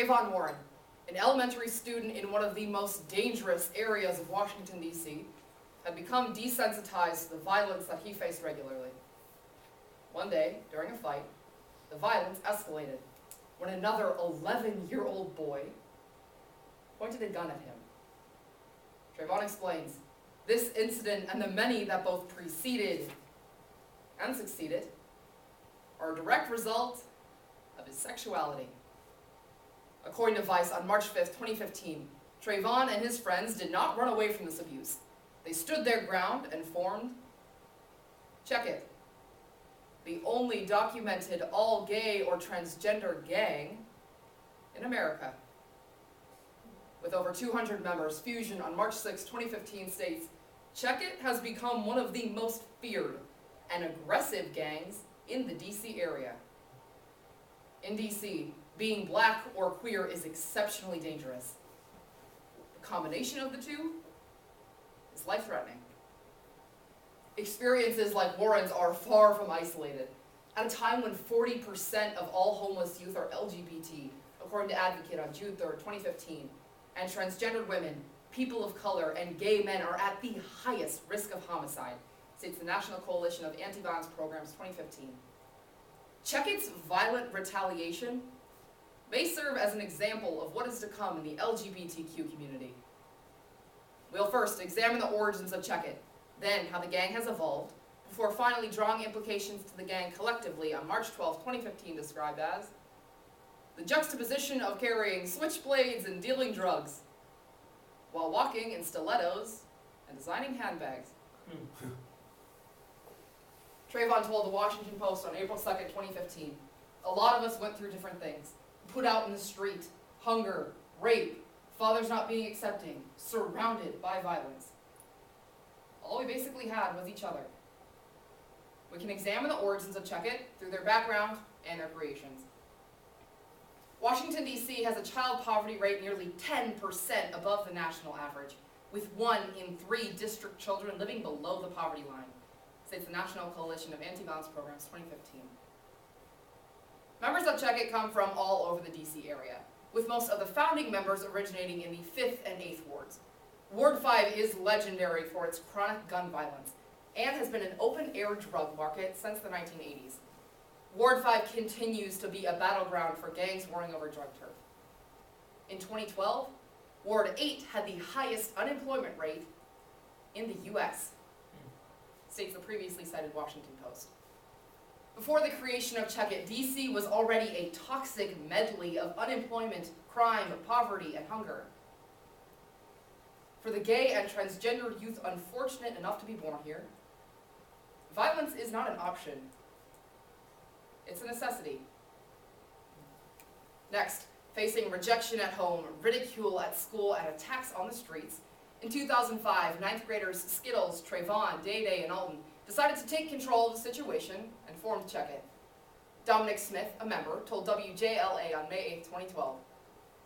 Trayvon Warren, an elementary student in one of the most dangerous areas of Washington, D.C., had become desensitized to the violence that he faced regularly. One day, during a fight, the violence escalated when another 11-year-old boy pointed a gun at him. Trayvon explains, this incident and the many that both preceded and succeeded are a direct result of his sexuality. According to Vice, on March 5th, 2015, Trayvon and his friends did not run away from this abuse. They stood their ground and formed, check it, the only documented all-gay or transgender gang in America. With over 200 members, Fusion on March 6, 2015 states, Check It has become one of the most feared and aggressive gangs in the DC area. In DC, being black or queer is exceptionally dangerous. The combination of the two is life-threatening. Experiences like Warren's are far from isolated. At a time when 40% of all homeless youth are LGBT, according to Advocate on June 3rd, 2015, and transgendered women, people of color, and gay men are at the highest risk of homicide, states the National Coalition of Anti-Violence Programs 2015. Check It's violent retaliation may serve as an example of what is to come in the LGBTQ community. We'll first examine the origins of Check It, then how the gang has evolved, before finally drawing implications to the gang collectively on March 12, 2015, described as the juxtaposition of carrying switchblades and dealing drugs, while walking in stilettos and designing handbags. Trayvon told the Washington Post on April 2nd, 2015, a lot of us went through different things. Put out in the street, hunger, rape, fathers not being accepting, surrounded by violence. All we basically had was each other. We can examine the origins of Check It through their background and their creations. Washington, D.C. has a child poverty rate nearly 10% above the national average, with 1 in 3 district children living below the poverty line, states the National Coalition of Anti-Violence Programs 2015. Members of Check It come from all over the D.C. area, with most of the founding members originating in the 5th and 8th wards. Ward 5 is legendary for its chronic gun violence and has been an open-air drug market since the 1980s. Ward 5 continues to be a battleground for gangs warring over drug turf. In 2012, Ward 8 had the highest unemployment rate in the U.S., states the previously cited Washington Post. Before the creation of Check It, D.C. was already a toxic medley of unemployment, crime, poverty, and hunger. For the gay and transgender youth unfortunate enough to be born here, violence is not an option. It's a necessity. Next, facing rejection at home, ridicule at school, and attacks on the streets, in 2005, 9th graders Skittles, Trayvon, Day-Day, and Alton decided to take control of the situation and formed Check It. Dominic Smith, a member, told WJLA on May 8, 2012,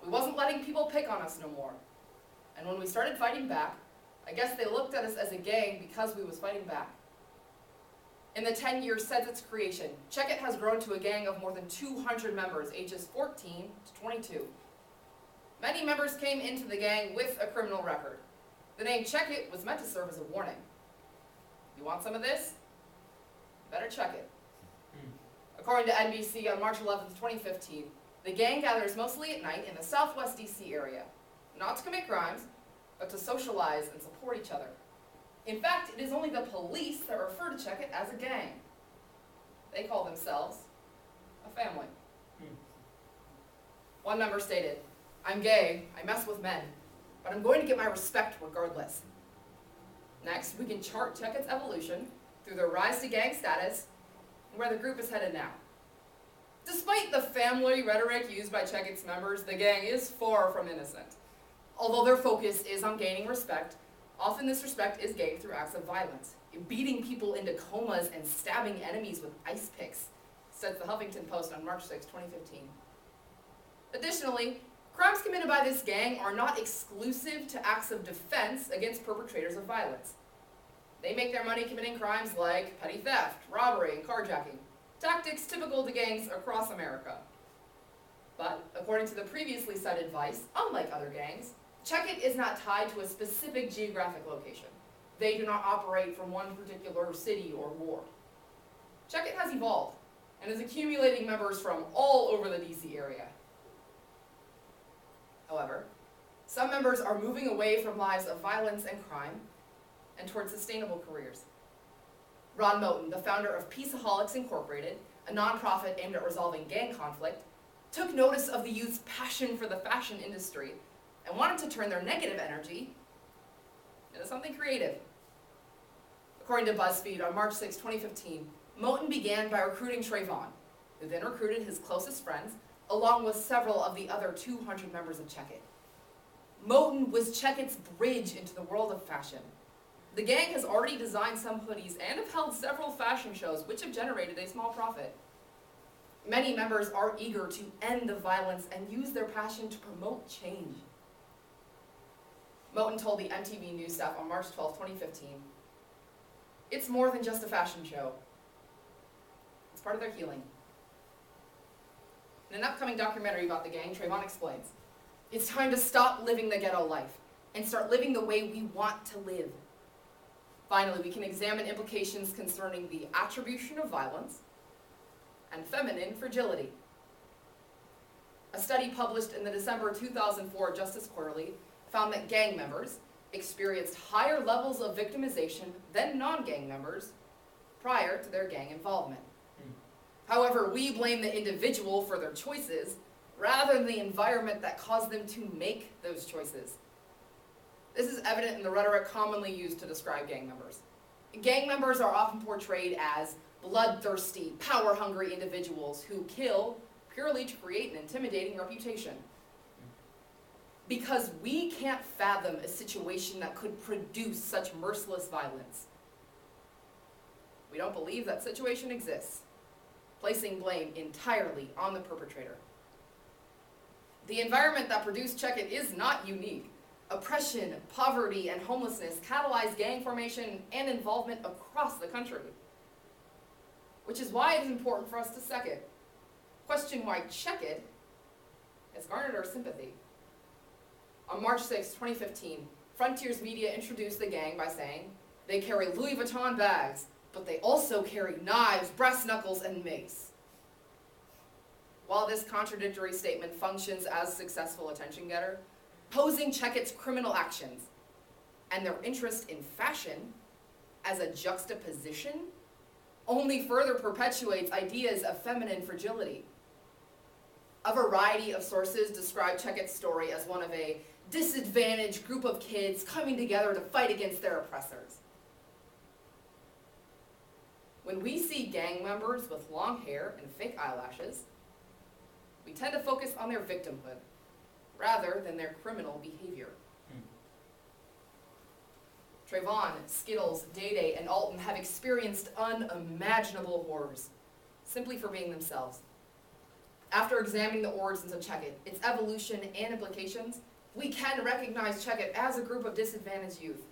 "We wasn't letting people pick on us no more. And when we started fighting back, I guess they looked at us as a gang because we was fighting back." In the 10 years since its creation, Check It has grown to a gang of more than 200 members, ages 14 to 22. Many members came into the gang with a criminal record. The name Check It was meant to serve as a warning. You want some of this? Better check it. According to NBC on March 11, 2015, the gang gathers mostly at night in the southwest DC area, not to commit crimes, but to socialize and support each other. In fact, it is only the police that refer to Check It as a gang. They call themselves a family. One member stated, "I'm gay, I mess with men, but I'm going to get my respect regardless." Next, we can chart Check It's evolution through their rise to gang status and where the group is headed now. Despite the family rhetoric used by Check It's members, the gang is far from innocent. Although their focus is on gaining respect, often this respect is gained through acts of violence, beating people into comas and stabbing enemies with ice picks, says the Huffington Post on March 6, 2015. Additionally, crimes committed by this gang are not exclusive to acts of defense against perpetrators of violence. They make their money committing crimes like petty theft, robbery, and carjacking, tactics typical to gangs across America. But, according to the previously cited Vice, unlike other gangs, Check-It is not tied to a specific geographic location. They do not operate from one particular city or ward. Check-It has evolved and is accumulating members from all over the DC area. However, some members are moving away from lives of violence and crime and towards sustainable careers. Ron Moten, the founder of Peaceaholics Incorporated, a nonprofit aimed at resolving gang conflict, took notice of the youth's passion for the fashion industry and wanted to turn their negative energy into something creative. According to BuzzFeed, on March 6, 2015, Moten began by recruiting Trayvon, who then recruited his closest friends, along with several of the other 200 members of Check-It. Moten was Check-It's bridge into the world of fashion. The gang has already designed some hoodies and have held several fashion shows, which have generated a small profit. Many members are eager to end the violence and use their passion to promote change. Moten told the MTV News staff on March 12, 2015, "It's more than just a fashion show. It's part of their healing." In an upcoming documentary about the gang, Trayvon explains, "It's time to stop living the ghetto life and start living the way we want to live." Finally, we can examine implications concerning the attribution of violence and feminine fragility. A study published in the December 2004 Justice Quarterly found that gang members experienced higher levels of victimization than non-gang members prior to their gang involvement. However, we blame the individual for their choices rather than the environment that caused them to make those choices. This is evident in the rhetoric commonly used to describe gang members. Gang members are often portrayed as bloodthirsty, power-hungry individuals who kill purely to create an intimidating reputation. Because we can't fathom a situation that could produce such merciless violence. We don't believe that situation exists, placing blame entirely on the perpetrator. The environment that produced Check-It is not unique. Oppression, poverty, and homelessness catalyze gang formation and involvement across the country. Which is why it is important for us to second, question why Check-It has garnered our sympathy. On March 6, 2015, Frontiers Media introduced the gang by saying, "They carry Louis Vuitton bags, but they also carry knives, brass knuckles, and mace." While this contradictory statement functions as a successful attention getter, posing Check-It's criminal actions and their interest in fashion as a juxtaposition only further perpetuates ideas of feminine fragility. A variety of sources describe Check-It's story as one of a disadvantaged group of kids coming together to fight against their oppressors. When we see gang members with long hair and fake eyelashes, we tend to focus on their victimhood rather than their criminal behavior. Trayvon, Skittles, Day-Day, and Alton have experienced unimaginable horrors simply for being themselves. After examining the origins of Check-It, its evolution and implications, we can recognize Check-It as a group of disadvantaged youth.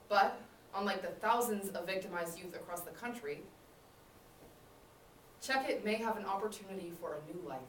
But, unlike the thousands of victimized youth across the country, Check-It may have an opportunity for a new life.